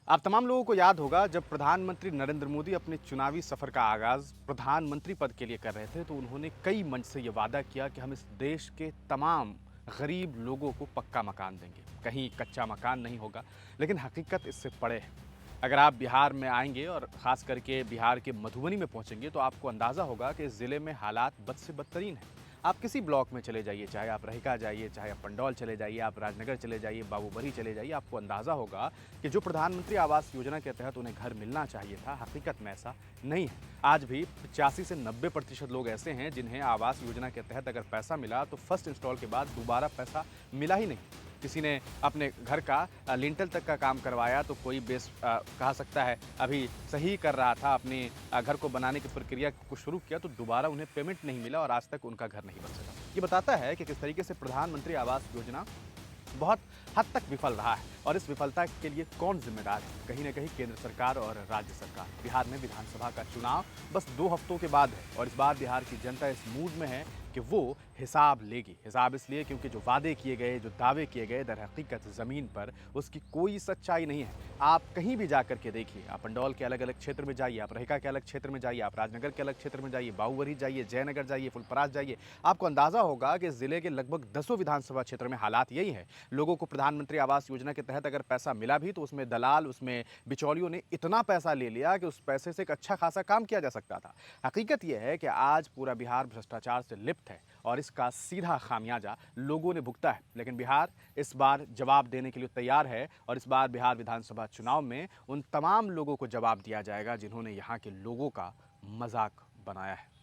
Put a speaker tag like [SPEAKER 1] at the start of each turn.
[SPEAKER 1] आप तमाम लोगों को याद होगा जब प्रधानमंत्री नरेंद्र मोदी अपने चुनावी सफर का आगाज प्रधानमंत्री पद के लिए कर रहे थे तो उन्होंने कई मंच से ये वादा किया कि हम इस देश के तमाम गरीब लोगों को पक्का मकान देंगे। कहीं कच्चा मकान नहीं होगा, लेकिन हकीकत इससे परे है। अगर आप बिहार में आएंगे और ख़ास करके बिहार के मधुबनी में पहुंचेंगे तो आपको अंदाज़ा होगा कि इस ज़िले में हालात बद से बदतरीन हैं। आप किसी ब्लॉक में चले जाइए, चाहे आप रहिका जाइए, चाहे आप पंडौल चले जाइए, आप राजनगर चले जाइए, बाबूबरी चले जाइए, आपको अंदाज़ा होगा कि जो प्रधानमंत्री आवास योजना के तहत उन्हें घर मिलना चाहिए था, हकीकत में ऐसा नहीं है। आज भी 85 से 90% लोग ऐसे हैं जिन्हें आवास योजना के तहत अगर पैसा मिला तो फर्स्ट इंस्टॉल के बाद दोबारा पैसा मिला ही नहीं। किसी ने अपने घर का लिंटल तक का काम करवाया तो कोई कहा सकता है अभी सही कर रहा था, अपने घर को बनाने की प्रक्रिया को शुरू किया तो दोबारा उन्हें पेमेंट नहीं मिला और आज तक उनका घर नहीं बन सका। ये बताता है कि किस तरीके से प्रधानमंत्री आवास योजना बहुत हद तक विफल रहा है और इस विफलता के लिए कौन जिम्मेदार है? कहीं ना कहीं केंद्र सरकार और राज्य सरकार। बिहार में विधानसभा का चुनाव बस 2 हफ्तों के बाद है और इस बार बिहार की जनता इस मूड में है कि वो हिसाब लेगी। हिसाब इसलिए क्योंकि जो वादे किए गए, जो दावे किए गए, दर हकीकत ज़मीन पर उसकी कोई सच्चाई नहीं है। आप कहीं भी जाकर के देखिए, आप पंडौल के अलग अलग क्षेत्र में जाइए, आप रहिका के अलग क्षेत्र में जाइए, आप राजनगर के अलग क्षेत्र में जाइए, बाबूबरी जाइए, जयनगर जाइए, फुलपरास जाइए, आपको अंदाज़ा होगा कि ज़िले के लगभग 10 विधानसभा क्षेत्र में हालात यही है। लोगों को प्रधानमंत्री आवास योजना के तहत अगर पैसा मिला भी तो उसमें दलाल, उसमें बिचौलियों ने इतना पैसा ले लिया कि उस पैसे से एक अच्छा खासा काम किया जा सकता था। हकीकत यह है कि आज पूरा बिहार भ्रष्टाचार से लिप्त है और इसका सीधा खामियाजा लोगों ने भुगता है। लेकिन बिहार इस बार जवाब देने के लिए तैयार है और इस बार बिहार विधानसभा चुनाव में उन तमाम लोगों को जवाब दिया जाएगा जिन्होंने यहाँ के लोगों का मजाक बनाया है।